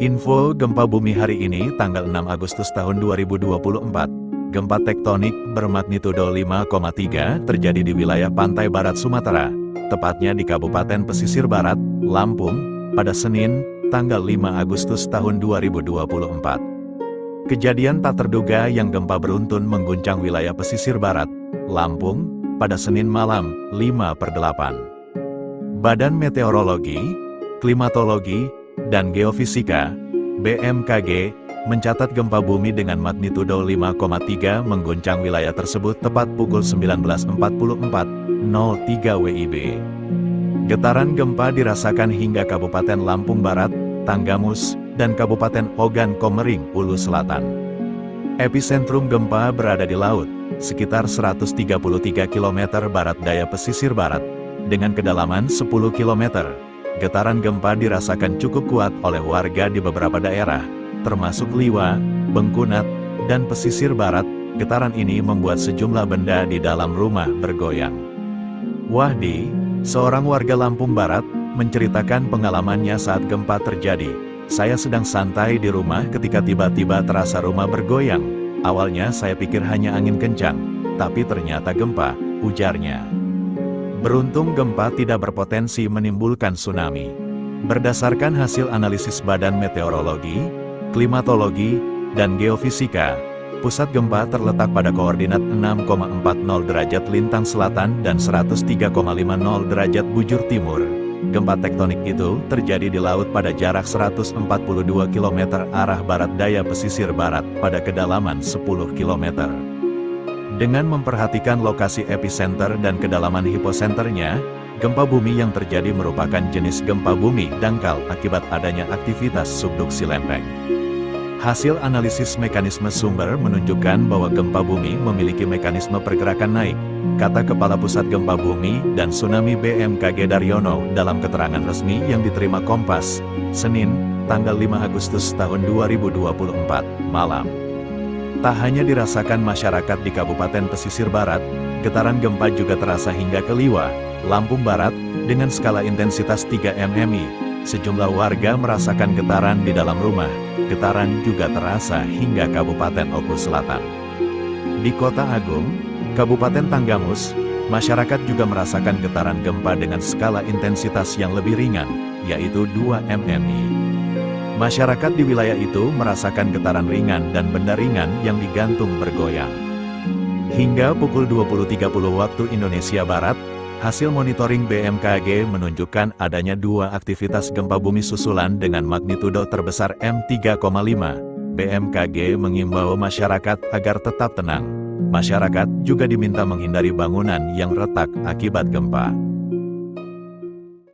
Info gempa bumi hari ini tanggal 6 Agustus tahun 2024. Gempa tektonik bermagnitudo 5,3 terjadi di wilayah pantai barat Sumatera, tepatnya di Kabupaten Pesisir Barat, Lampung, pada Senin, tanggal 5 Agustus tahun 2024. Kejadian tak terduga yang gempa beruntun mengguncang wilayah Pesisir Barat, Lampung, pada Senin malam, 5/8. Badan Meteorologi, Klimatologi, dan Geofisika, BMKG, mencatat gempa bumi dengan magnitudo 5,3 mengguncang wilayah tersebut tepat pukul 19.44.03 WIB. Getaran gempa dirasakan hingga Kabupaten Lampung Barat, Tanggamus, dan Kabupaten Ogan Komering, Ulu Selatan. Epicentrum gempa berada di laut, sekitar 133 km barat daya pesisir barat, dengan kedalaman 10 km. Getaran gempa dirasakan cukup kuat oleh warga di beberapa daerah, termasuk Liwa, Bengkunat, dan pesisir barat. Getaran ini membuat sejumlah benda di dalam rumah bergoyang. Wahdi, seorang warga Lampung Barat, menceritakan pengalamannya saat gempa terjadi. Saya sedang santai di rumah ketika tiba-tiba terasa rumah bergoyang. Awalnya saya pikir hanya angin kencang, tapi ternyata gempa, ujarnya. Beruntung gempa tidak berpotensi menimbulkan tsunami. Berdasarkan hasil analisis Badan Meteorologi, Klimatologi, dan Geofisika, pusat gempa terletak pada koordinat 6,40 derajat lintang selatan dan 103,50 derajat bujur timur. Gempa tektonik itu terjadi di laut pada jarak 142 km arah barat daya pesisir barat pada kedalaman 10 km. Dengan memperhatikan lokasi epicenter dan kedalaman hiposenternya, gempa bumi yang terjadi merupakan jenis gempa bumi dangkal akibat adanya aktivitas subduksi lempeng. Hasil analisis mekanisme sumber menunjukkan bahwa gempa bumi memiliki mekanisme pergerakan naik, kata Kepala Pusat Gempa Bumi dan Tsunami BMKG Daryono dalam keterangan resmi yang diterima Kompas, Senin, tanggal 5 Agustus tahun 2024, malam. Tak hanya dirasakan masyarakat di Kabupaten Pesisir Barat, getaran gempa juga terasa hingga ke Liwa, Lampung Barat, dengan skala intensitas 3 mmi. Sejumlah warga merasakan getaran di dalam rumah. Getaran juga terasa hingga Kabupaten Oku Selatan. Di Kota Agung, Kabupaten Tanggamus, masyarakat juga merasakan getaran gempa dengan skala intensitas yang lebih ringan, yaitu 2 mmi. Masyarakat di wilayah itu merasakan getaran ringan dan benda ringan yang digantung bergoyang. Hingga pukul 20.30 waktu Indonesia Barat, hasil monitoring BMKG menunjukkan adanya 2 aktivitas gempa bumi susulan dengan magnitudo terbesar M3,5. BMKG mengimbau masyarakat agar tetap tenang. Masyarakat juga diminta menghindari bangunan yang retak akibat gempa.